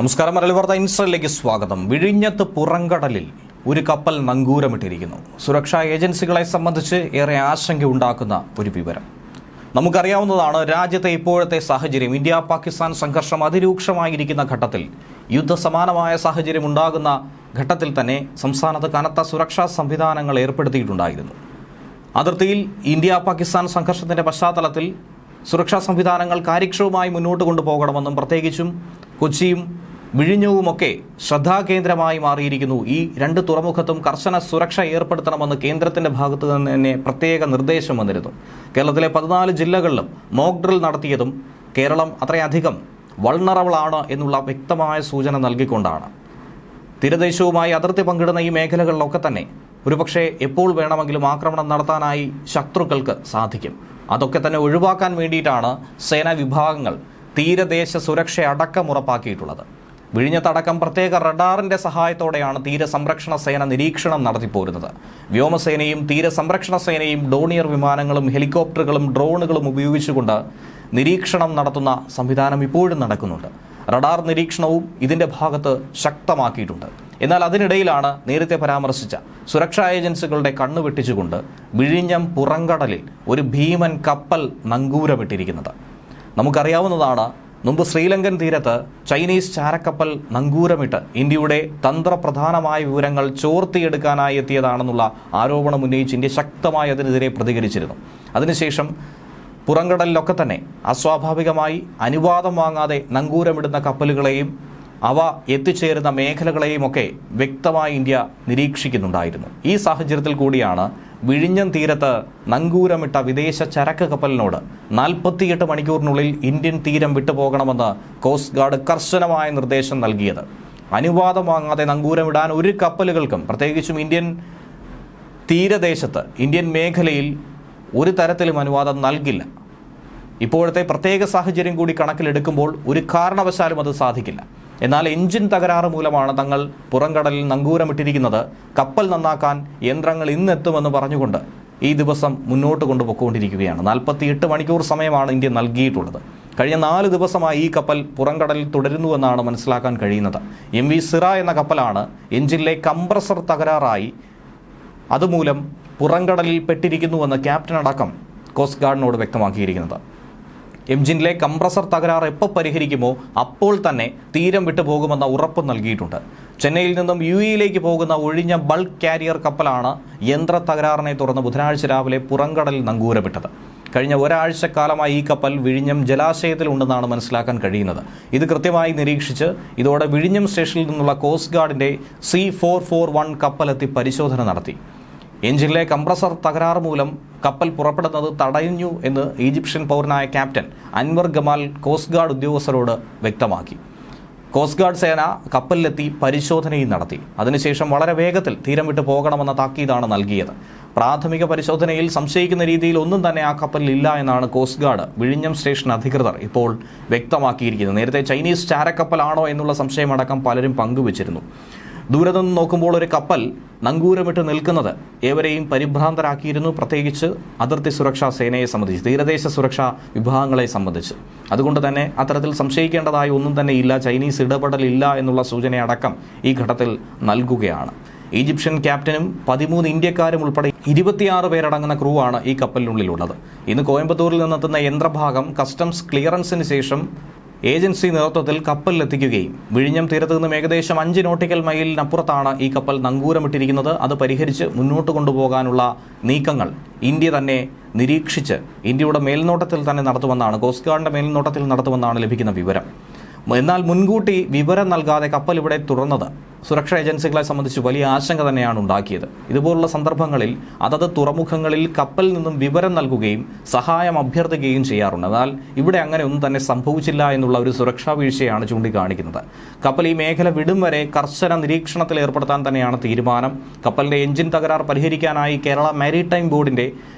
നമസ്കാരം. മലയാളി വാർത്ത ഇൻസൈഡിലേക്ക് സ്വാഗതം. വിഴിഞ്ഞത്ത് പുറംകടലിൽ ഒരു കപ്പൽ നങ്കൂരമിട്ടിരിക്കുന്നു. സുരക്ഷാ ഏജൻസികളെ സംബന്ധിച്ച് ഏറെ ആശങ്കയുണ്ടാക്കുന്ന ഒരു വിവരം. നമുക്കറിയാവുന്നതാണ്, രാജ്യത്തെ ഇപ്പോഴത്തെ സാഹചര്യം. ഇന്ത്യ പാകിസ്ഥാൻ സംഘർഷം അതിരൂക്ഷമായിരിക്കുന്ന ഘട്ടത്തിൽ, യുദ്ധസമാനമായ സാഹചര്യം ഉണ്ടാകുന്ന ഘട്ടത്തിൽ തന്നെ സംസ്ഥാനത്ത് കനത്ത സുരക്ഷാ സംവിധാനങ്ങൾ ഏർപ്പെടുത്തിയിട്ടുണ്ടായിരുന്നു. അതിർത്തിയിൽ ഇന്ത്യ പാകിസ്ഥാൻ സംഘർഷത്തിൻ്റെ പശ്ചാത്തലത്തിൽ സുരക്ഷാ സംവിധാനങ്ങൾ കാര്യക്ഷമമായി മുന്നോട്ട് കൊണ്ടുപോകണമെന്നും പ്രത്യേകിച്ചും കൊച്ചിയും വിഴിഞ്ഞവുമൊക്കെ ശ്രദ്ധാകേന്ദ്രമായി മാറിയിരിക്കുന്നു. ഈ രണ്ട് തുറമുഖത്തും കർശന സുരക്ഷ ഏർപ്പെടുത്തണമെന്ന് കേന്ദ്രത്തിൻ്റെ ഭാഗത്ത് നിന്ന് തന്നെ പ്രത്യേക നിർദ്ദേശം വന്നിരുന്നു. കേരളത്തിലെ 14 ജില്ലകളിലും മോക്ക് ഡ്രിൽ നടത്തിയതും കേരളം അത്രയധികം വൾണറബിളാണ് എന്നുള്ള വ്യക്തമായ സൂചന നൽകിക്കൊണ്ടാണ്. തീരദേശവുമായി അതിർത്തി പങ്കിടുന്ന ഈ മേഖലകളിലൊക്കെ തന്നെ ഒരുപക്ഷെ എപ്പോൾ വേണമെങ്കിലും ആക്രമണം നടത്താനായി ശത്രുക്കൾക്ക് സാധിക്കും. അതൊക്കെ തന്നെ ഒഴിവാക്കാൻ വേണ്ടിയിട്ടാണ് സേനാ വിഭാഗങ്ങൾ തീരദേശ സുരക്ഷ അടക്കം ഉറപ്പാക്കിയിട്ടുള്ളത്. വിഴിഞ്ഞത്തടക്കം പ്രത്യേക റഡാറിൻ്റെ സഹായത്തോടെയാണ് തീരസംരക്ഷണ സേന നിരീക്ഷണം നടത്തിപ്പോരുന്നത്. വ്യോമസേനയും തീരസംരക്ഷണ സേനയും ഡോണിയർ വിമാനങ്ങളും ഹെലികോപ്റ്ററുകളും ഡ്രോണുകളും ഉപയോഗിച്ചുകൊണ്ട് നിരീക്ഷണം നടത്തുന്ന സംവിധാനം ഇപ്പോഴും നടക്കുന്നുണ്ട്. റഡാർ നിരീക്ഷണവും ഇതിൻ്റെ ഭാഗത്ത് ശക്തമാക്കിയിട്ടുണ്ട്. എന്നാൽ അതിനിടയിലാണ് നേരത്തെ പരാമർശിച്ച സുരക്ഷാ ഏജൻസികളുടെ കണ്ണു വെട്ടിച്ചുകൊണ്ട് വിഴിഞ്ഞം പുറംകടലിൽ ഒരു ഭീമൻ കപ്പൽ നങ്കൂരമിട്ടിരിക്കുന്നത്. നമുക്കറിയാവുന്നതാണ്, മുമ്പ് ശ്രീലങ്കൻ തീരത്ത് ചൈനീസ് ചാരക്കപ്പൽ നങ്കൂരമിട്ട് ഇന്ത്യയുടെ തന്ത്രപ്രധാനമായ വിവരങ്ങൾ ചോർത്തിയെടുക്കാനായി എത്തിയതാണെന്നുള്ള ആരോപണം ഉന്നയിച്ച് ഇന്ത്യ ശക്തമായി അതിനെതിരെ പ്രതികരിച്ചിരുന്നു. അതിനുശേഷം പുറംകടലിലൊക്കെ തന്നെ അസ്വാഭാവികമായി അനുവാദം വാങ്ങാതെ നങ്കൂരമിടുന്ന കപ്പലുകളെയും അവ എത്തിച്ചേരുന്ന മേഖലകളെയും ഒക്കെ വ്യക്തമായി ഇന്ത്യ നിരീക്ഷിക്കുന്നുണ്ടായിരുന്നു. ഈ സാഹചര്യത്തിൽ കൂടിയാണ് വിഴിഞ്ഞം തീരത്ത് നങ്കൂരമിട്ട വിദേശ ചരക്ക് കപ്പലിനോട് 48 മണിക്കൂറിനുള്ളിൽ ഇന്ത്യൻ തീരം വിട്ടുപോകണമെന്ന് കോസ്റ്റ് ഗാർഡ് കർശനമായ നിർദ്ദേശം നൽകിയത്. അനുവാദം വാങ്ങാതെ നങ്കൂരമിടാൻ ഒരു കപ്പലുകൾക്കും, പ്രത്യേകിച്ചും ഇന്ത്യൻ തീരദേശത്ത്, ഇന്ത്യൻ മേഖലയിൽ ഒരു തരത്തിലും അനുവാദം നൽകില്ല. ഇപ്പോഴത്തെ പ്രത്യേക സാഹചര്യം കൂടി കണക്കിലെടുക്കുമ്പോൾ ഒരു കാരണവശാലും അത് സാധിക്കില്ല. എന്നാൽ എഞ്ചിൻ തകരാറ് മൂലമാണ് തങ്ങൾ പുറംകടലിൽ നങ്കൂരമിട്ടിരിക്കുന്നത്, കപ്പൽ നന്നാക്കാൻ യന്ത്രങ്ങൾ ഇന്നെത്തുമെന്ന് പറഞ്ഞുകൊണ്ട് ഈ ദിവസം മുന്നോട്ട് കൊണ്ടുപോയിക്കൊണ്ടിരിക്കുകയാണ്. 48 മണിക്കൂർ സമയമാണ് ഇന്ത്യ നൽകിയിട്ടുള്ളത്. കഴിഞ്ഞ 4 ദിവസമായി ഈ കപ്പൽ പുറംകടലിൽ തുടരുന്നുവെന്നാണ് മനസ്സിലാക്കാൻ കഴിയുന്നത്. MV സിറ എന്ന കപ്പലാണ് എഞ്ചിനിലെ കംപ്രസർ തകരാറായി അതുമൂലം പുറംകടലിൽ പെട്ടിരിക്കുന്നുവെന്ന് ക്യാപ്റ്റൻ അടക്കം കോസ്റ്റ് ഗാർഡിനോട് വ്യക്തമാക്കിയിരിക്കുന്നത്. എഞ്ചിനിലെ കംപ്രസർ തകരാറ് എപ്പോൾ പരിഹരിക്കുമോ അപ്പോൾ തന്നെ തീരം വിട്ടു പോകുമെന്ന ഉറപ്പ് നൽകിയിട്ടുണ്ട്. ചെന്നൈയിൽ നിന്നും UAE പോകുന്ന ഒഴിഞ്ഞ ബൾക്ക് കാരിയർ കപ്പലാണ് യന്ത്ര തകരാറിനെ തുടർന്ന് ബുധനാഴ്ച രാവിലെ പുറംകടലിൽ നങ്കൂരമിട്ടത്. കഴിഞ്ഞ ഒരാഴ്ചക്കാലമായി ഈ കപ്പൽ വിഴിഞ്ഞം ജലാശയത്തിലുണ്ടെന്നാണ് മനസ്സിലാക്കാൻ കഴിയുന്നത്. ഇത് കൃത്യമായി നിരീക്ഷിച്ച് ഇതോടെ വിഴിഞ്ഞം സ്റ്റേഷനിൽ നിന്നുള്ള കോസ്റ്റ് ഗാർഡിൻ്റെ C441 കപ്പലെത്തി പരിശോധന നടത്തി. എഞ്ചിനിലെ കംപ്രസർ തകരാറ് മൂലം കപ്പൽ പുറപ്പെടുന്നത് തടഞ്ഞു എന്ന് ഈജിപ്ഷ്യൻ പൗരനായ captain Anwar Gamal coast guard ഉദ്യോഗസ്ഥരോട് വ്യക്തമാക്കി. കോസ്റ്റ് ഗാർഡ് സേന കപ്പലിലെത്തി പരിശോധനയും നടത്തി. അതിനുശേഷം വളരെ വേഗത്തിൽ തീരം വിട്ടു പോകണമെന്ന താക്കീതാണ് നൽകിയത്. പ്രാഥമിക പരിശോധനയിൽ സംശയിക്കുന്ന രീതിയിൽ ഒന്നും തന്നെ ആ കപ്പലിൽ ഇല്ല എന്നാണ് കോസ്റ്റ് ഗാർഡ് വിഴിഞ്ഞം സ്റ്റേഷൻ അധികൃതർ ഇപ്പോൾ വ്യക്തമാക്കിയിരിക്കുന്നത്. നേരത്തെ ചൈനീസ് ചാരക്കപ്പലാണോ എന്നുള്ള സംശയമടക്കം പലരും പങ്കുവച്ചിരുന്നു. ദൂരെ നിന്ന് നോക്കുമ്പോൾ ഒരു കപ്പൽ നങ്കൂരമിട്ട് നിൽക്കുന്നത് ഏവരെയും പരിഭ്രാന്തരാക്കിയിരുന്നു, പ്രത്യേകിച്ച് അതിർത്തി സുരക്ഷാ സേനയെ സംബന്ധിച്ച്, തീരദേശ സുരക്ഷാ വിഭാഗങ്ങളെ സംബന്ധിച്ച്. അതുകൊണ്ട് തന്നെ അത്തരത്തിൽ സംശയിക്കേണ്ടതായി ഒന്നും തന്നെ ഇല്ല, ചൈനീസ് ഇടപെടലില്ല എന്നുള്ള സൂചനയടക്കം ഈ ഘട്ടത്തിൽ നൽകുകയാണ്. ഈജിപ്ഷ്യൻ ക്യാപ്റ്റനും 13 ഇന്ത്യക്കാരും ഉൾപ്പെടെ 26 പേരടങ്ങുന്ന ക്രൂ ആണ് ഈ കപ്പലിനുള്ളിലുള്ളത്. ഇന്ന് കോയമ്പത്തൂരിൽ നിന്നെത്തുന്ന യന്ത്രഭാഗം കസ്റ്റംസ് ക്ലിയറൻസിന് ശേഷം ഏജൻസി നേതൃത്വത്തിൽ കപ്പലിലെത്തിക്കുകയും വിഴിഞ്ഞം തീരത്ത് നിന്നും ഏകദേശം 5 നോട്ടിക്കൽ മൈലിനപ്പുറത്താണ് ഈ കപ്പൽ നങ്കൂരമിട്ടിരിക്കുന്നത്. അത് പരിഹരിച്ച് മുന്നോട്ട് കൊണ്ടുപോകാനുള്ള നീക്കങ്ങൾ ഇന്ത്യ തന്നെ നിരീക്ഷിച്ച് ഇന്ത്യയുടെ മേൽനോട്ടത്തിൽ തന്നെ നടത്തുമെന്നാണ്, കോസ്റ്റ് ഗാർഡിൻ്റെ മേൽനോട്ടത്തിൽ നടത്തുമെന്നാണ് ലഭിക്കുന്ന വിവരം. എന്നാൽ മുൻകൂട്ടി വിവരം നൽകാതെ കപ്പൽ ഇവിടെ തുടർന്നത് സുരക്ഷാ ഏജൻസികളെ സംബന്ധിച്ച് വലിയ ആശങ്ക തന്നെയാണ് ഉണ്ടാക്കിയത്. ഇതുപോലുള്ള സന്ദർഭങ്ങളിൽ അതത് തുറമുഖങ്ങളിൽ കപ്പലിൽ നിന്നും വിവരം നൽകുകയും സഹായം അഭ്യർത്ഥിക്കുകയും ചെയ്യാറുണ്ട്. എന്നാൽ ഇവിടെ അങ്ങനെ ഒന്നും തന്നെ സംഭവിച്ചില്ല എന്നുള്ള ഒരു സുരക്ഷാ വീഴ്ചയാണ് ചൂണ്ടിക്കാണിക്കുന്നത്. കപ്പൽ ഈ മേഖല വിടും വരെ കർശന നിരീക്ഷണത്തിൽ ഏർപ്പെടുത്താൻ തന്നെയാണ് തീരുമാനം. കപ്പലിൻ്റെ എഞ്ചിൻ തകരാർ പരിഹരിക്കാനായി കേരള മാരിടൈം ബോർഡിൻ്റെ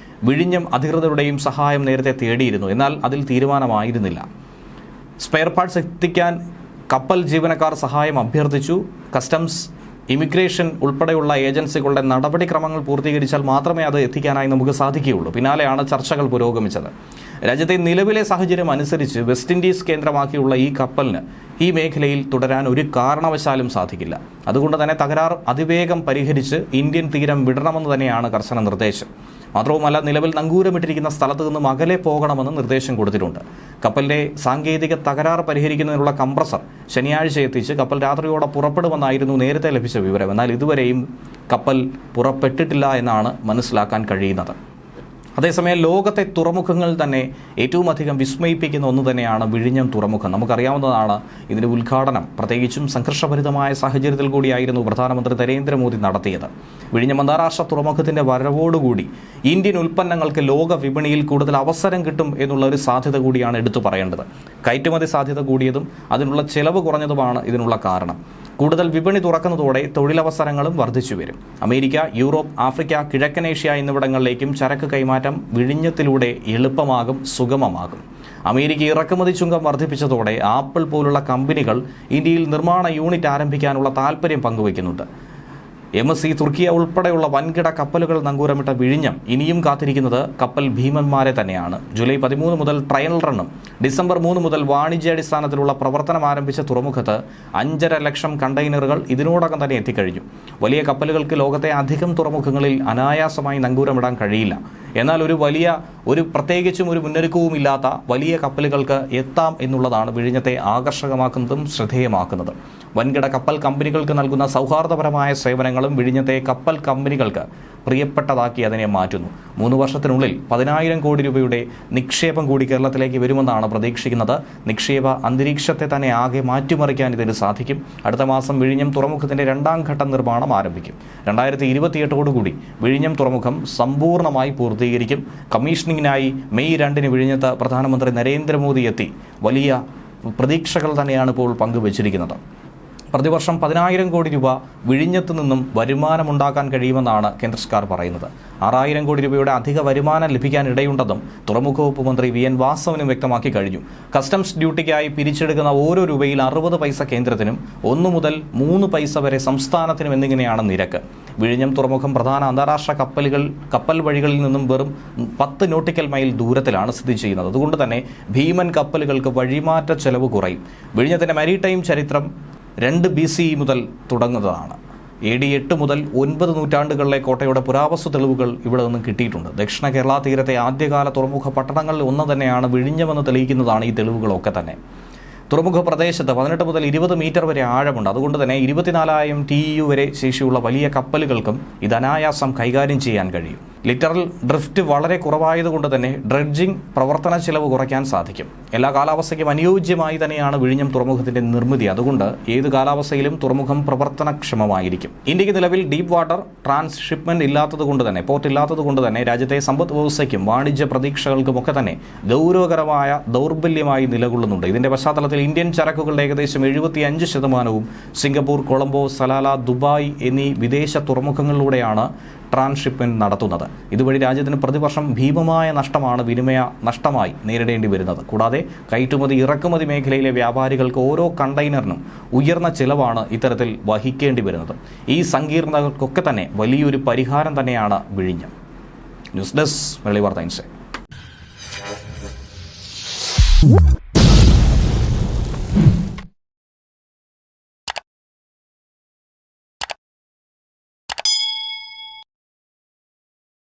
വിഴിഞ്ഞം അധികൃതരുടെയും സഹായം നേരത്തെ തേടിയിരുന്നു. എന്നാൽ അതിൽ തീരുമാനമായിരുന്നില്ല. സ്പെയർ പാർട്സ് എത്തിക്കാൻ കപ്പൽ ജീവനക്കാർ സഹായം അഭ്യർത്ഥിച്ചു. കസ്റ്റംസ്, ഇമിഗ്രേഷൻ ഉൾപ്പെടെയുള്ള ഏജൻസികളുടെ നടപടിക്രമങ്ങൾ പൂർത്തീകരിച്ചാൽ മാത്രമേ അത് എത്തിക്കാനായി നമുക്ക് സാധിക്കുകയുള്ളൂ. പിന്നാലെയാണ് ചർച്ചകൾ പുരോഗമിച്ചത്. രാജ്യത്തെ നിലവിലെ സാഹചര്യം അനുസരിച്ച് വെസ്റ്റ് ഇൻഡീസ് കേന്ദ്രമാക്കിയുള്ള ഈ കപ്പലിന് ഈ മേഖലയിൽ തുടരാൻ ഒരു കാരണവശാലും സാധിക്കില്ല. അതുകൊണ്ട് തന്നെ തകരാർ അതിവേഗം പരിഹരിച്ച് ഇന്ത്യൻ തീരം വിടണമെന്ന് തന്നെയാണ് കർശന നിർദ്ദേശം. മാത്രവുമല്ല, നിലവിൽ നങ്കൂരമിട്ടിരിക്കുന്ന സ്ഥലത്ത് നിന്നും അകലെ പോകണമെന്ന് നിർദ്ദേശം കൊടുത്തിട്ടുണ്ട്. കപ്പലിന്റെ സാങ്കേതിക തകരാർ പരിഹരിക്കുന്നതിനുള്ള കംപ്രസർ ശനിയാഴ്ച എത്തിച്ച് കപ്പൽ രാത്രിയോടെ പുറപ്പെടുമെന്നായിരുന്നു നേരത്തെ ലഭിച്ച വിവരം. എന്നാൽ ഇതുവരെയും കപ്പൽ പുറപ്പെട്ടിട്ടില്ല എന്നാണ് മനസ്സിലാക്കാൻ കഴിയുന്നത്. അതേസമയം ലോകത്തെ തുറമുഖങ്ങൾ തന്നെ ഏറ്റവും അധികം വിസ്മയിപ്പിക്കുന്ന ഒന്ന് തന്നെയാണ് വിഴിഞ്ഞം തുറമുഖം. നമുക്കറിയാവുന്നതാണ്, ഇതിൻ്റെ ഉദ്ഘാടനം പ്രത്യേകിച്ചും സംഘർഷഭരിതമായ സാഹചര്യത്തിൽ കൂടിയായിരുന്നു പ്രധാനമന്ത്രി നരേന്ദ്രമോദി നടത്തിയത്. വിഴിഞ്ഞം അന്താരാഷ്ട്ര തുറമുഖത്തിൻ്റെ വരവോടുകൂടി ഇന്ത്യൻ ഉൽപ്പന്നങ്ങൾക്ക് ലോക വിപണിയിൽ കൂടുതൽ അവസരം കിട്ടും എന്നുള്ള ഒരു സാധ്യത കൂടിയാണ് എടുത്തു പറയേണ്ടത്. കയറ്റുമതി സാധ്യത കൂടിയതും അതിനുള്ള ചെലവ് കുറഞ്ഞതുമാണ് ഇതിനുള്ള കാരണം. കൂടുതൽ വിപണി തുറക്കുന്നതോടെ തൊഴിലവസരങ്ങളും വർദ്ധിച്ചു വരും. അമേരിക്ക, യൂറോപ്പ്, ആഫ്രിക്ക, കിഴക്കൻ ഏഷ്യ എന്നിവിടങ്ങളിലേക്കും ചരക്ക് കൈമാറ്റം വിഴിഞ്ഞത്തിലൂടെ എളുപ്പമാകും, സുഗമമാകും. അമേരിക്ക ഇറക്കുമതി ചുങ്കം വർദ്ധിപ്പിച്ചതോടെ ആപ്പിൾ പോലുള്ള കമ്പനികൾ ഇന്ത്യയിൽ നിർമ്മാണ യൂണിറ്റ് ആരംഭിക്കാനുള്ള താൽപ്പര്യം പങ്കുവയ്ക്കുന്നുണ്ട്. MSC തുർക്കിയ ഉൾപ്പെടെയുള്ള വൻകിട കപ്പലുകൾ നങ്കൂരമിട്ട വിഴിഞ്ഞം ഇനിയും കാത്തിരിക്കുന്നത് കപ്പൽ ഭീമന്മാരെ തന്നെയാണ്. ജൂലൈ 13 മുതൽ ട്രയൽ റണ്ണും ഡിസംബർ 3 മുതൽ വാണിജ്യാടിസ്ഥാനത്തിലുള്ള പ്രവർത്തനം ആരംഭിച്ച തുറമുഖത്ത് 5.5 ലക്ഷം കണ്ടെയ്നറുകൾ ഇതിനോടകം തന്നെ എത്തിക്കഴിഞ്ഞു. വലിയ കപ്പലുകൾക്ക് ലോകത്തെ അധികം തുറമുഖങ്ങളിൽ അനായാസമായി നങ്കൂരമിടാൻ കഴിയില്ല. എന്നാൽ പ്രത്യേകിച്ചും ഒരു മുന്നൊരുക്കവുമില്ലാത്ത വലിയ കപ്പലുകൾക്ക് എത്താം എന്നുള്ളതാണ് വിഴിഞ്ഞത്തെ ആകർഷകമാക്കുന്നതും ശ്രദ്ധേയമാക്കുന്നതും. വൻകിട കപ്പൽ കമ്പനികൾക്ക് നൽകുന്ന സൗഹാർദ്ദപരമായ സേവനങ്ങളും വിഴിഞ്ഞത്തെ കപ്പൽ കമ്പനികൾക്ക് പ്രിയപ്പെട്ടതാക്കി അതിനെ മാറ്റുന്നു. 3 വർഷത്തിനുള്ളിൽ 10,000 കോടി രൂപയുടെ നിക്ഷേപം കൂടി കേരളത്തിലേക്ക് വരുമെന്നാണ് പ്രതീക്ഷിക്കുന്നത്. നിക്ഷേപ അന്തരീക്ഷത്തെ തന്നെ ആകെ മാറ്റിമറിക്കാൻ ഇതിന് സാധിക്കും. അടുത്ത മാസം വിഴിഞ്ഞം തുറമുഖത്തിന്റെ 2ാം ഘട്ട നിർമ്മാണം ആരംഭിക്കും. 2028 വിഴിഞ്ഞം തുറമുഖം സമ്പൂർണ്ണമായി പൂർത്തീകരിക്കും. കമ്മീഷനിങ്ങിനായി മെയ് 2 വിഴിഞ്ഞത്ത് പ്രധാനമന്ത്രി നരേന്ദ്രമോദി എത്തി. വലിയ പ്രതീക്ഷകൾ തന്നെയാണ് ഇപ്പോൾ പങ്കുവച്ചിരിക്കുന്നത്. പ്രതിവർഷം 10,000 കോടി രൂപ വിഴിഞ്ഞത്ത് നിന്നും വരുമാനമുണ്ടാക്കാൻ കഴിയുമെന്നാണ് കേന്ദ്ര സർക്കാർ പറയുന്നത്. 6,000 കോടി രൂപയുടെ അധിക വരുമാനം ലഭിക്കാൻ ഇടയുണ്ടെന്നും തുറമുഖ വകുപ്പ് മന്ത്രി VN വാസവനും വ്യക്തമാക്കി കഴിഞ്ഞു. കസ്റ്റംസ് ഡ്യൂട്ടിക്കായി പിരിച്ചെടുക്കുന്ന ഓരോ രൂപയിൽ 60 പൈസ കേന്ദ്രത്തിനും 1 മുതൽ 3 പൈസ വരെ സംസ്ഥാനത്തിനും എന്നിങ്ങനെയാണ് നിരക്ക്. വിഴിഞ്ഞം തുറമുഖം പ്രധാന അന്താരാഷ്ട്ര കപ്പൽ വഴികളിൽ നിന്നും വെറും 10 നോട്ടിക്കൽ മൈൽ ദൂരത്തിലാണ് സ്ഥിതി ചെയ്യുന്നത്. അതുകൊണ്ട് തന്നെ ഭീമൻ കപ്പലുകൾക്ക് വഴിമാറ്റ ചെലവ് കുറയും. വിഴിഞ്ഞത്തിന്റെ മാരിടൈം ചരിത്രം 2 BCE മുതൽ തുടങ്ങുന്നതാണ്. AD 8 മുതൽ 9 നൂറ്റാണ്ടുകളിലെ കോട്ടയുടെ പുരാവസ്തു തെളിവുകൾ ഇവിടെ നിന്നും കിട്ടിയിട്ടുണ്ട്. ദക്ഷിണ കേരള തീരത്തെ ആദ്യകാല തുറമുഖ പട്ടണങ്ങളിൽ ഒന്ന് തന്നെയാണ് വിഴിഞ്ഞമെന്ന് തെളിയിക്കുന്നതാണ് ഈ തെളിവുകളൊക്കെ തന്നെ. തുറമുഖ പ്രദേശത്ത് 18 മുതൽ 20 മീറ്റർ വരെ ആഴമുണ്ട്. അതുകൊണ്ട് തന്നെ 24,000 TEU വരെ ശേഷിയുള്ള വലിയ കപ്പലുകൾക്കും ഇത് അനായാസം കൈകാര്യം ചെയ്യാൻ കഴിയും. ലിറ്ററൽ ഡ്രിഫ്റ്റ് വളരെ കുറവായതുകൊണ്ട് തന്നെ ഡ്രഡ്ജിംഗ് പ്രവർത്തന ചെലവ് കുറയ്ക്കാൻ സാധിക്കും. എല്ലാ കാലാവസ്ഥയ്ക്കും അനുയോജ്യമായി തന്നെയാണ് വിഴിഞ്ഞം തുറമുഖത്തിന്റെ നിർമ്മിതി. അതുകൊണ്ട് ഏത് കാലാവസ്ഥയിലും തുറമുഖം പ്രവർത്തനക്ഷമമായിരിക്കും. ഇന്ത്യക്ക് നിലവിൽ ഡീപ്പ് വാട്ടർ ട്രാൻസ്ഷിപ്മെന്റ് പോർട്ട് ഇല്ലാത്തതുകൊണ്ട് തന്നെ രാജ്യത്തെ സമ്പദ് വ്യവസ്ഥയ്ക്കും വാണിജ്യ പ്രതീക്ഷകൾക്കുമൊക്കെ തന്നെ ഗൗരവകരമായ ദൗർബല്യമായി നിലകൊള്ളുന്നുണ്ട്. ഇതിന്റെ പശ്ചാത്തലത്തിൽ ഇന്ത്യൻ ചരക്കുകളുടെ ഏകദേശം 75% സിംഗപ്പൂർ, കൊളംബോ, സലാല, ദുബായ് എന്നീ വിദേശ തുറമുഖങ്ങളിലൂടെയാണ് ട്രാൻസ്ഷിപ്മെന്റ് നടത്തുന്നത്. ഇതുവഴി രാജ്യത്തിന് പ്രതിവർഷം ഭീമമായ നഷ്ടമാണ് വിനിമയ നഷ്ടമായി നേരിടേണ്ടി വരുന്നത്. കൂടാതെ കയറ്റുമതി ഇറക്കുമതി മേഖലയിലെ വ്യാപാരികൾക്ക് ഓരോ കണ്ടെയ്നറിനും ഉയർന്ന ചിലവാണ് ഇത്തരത്തിൽ വഹിക്കേണ്ടി വരുന്നത്. ഈ സങ്കീർണതകൾക്കൊക്കെ തന്നെ വലിയൊരു പരിഹാരം തന്നെയാണ് വിഴിഞ്ഞം. ന്യൂസ് ഡെസ്ക് മലയാളി വാർത്ത ഇൻസൈറ്റ്.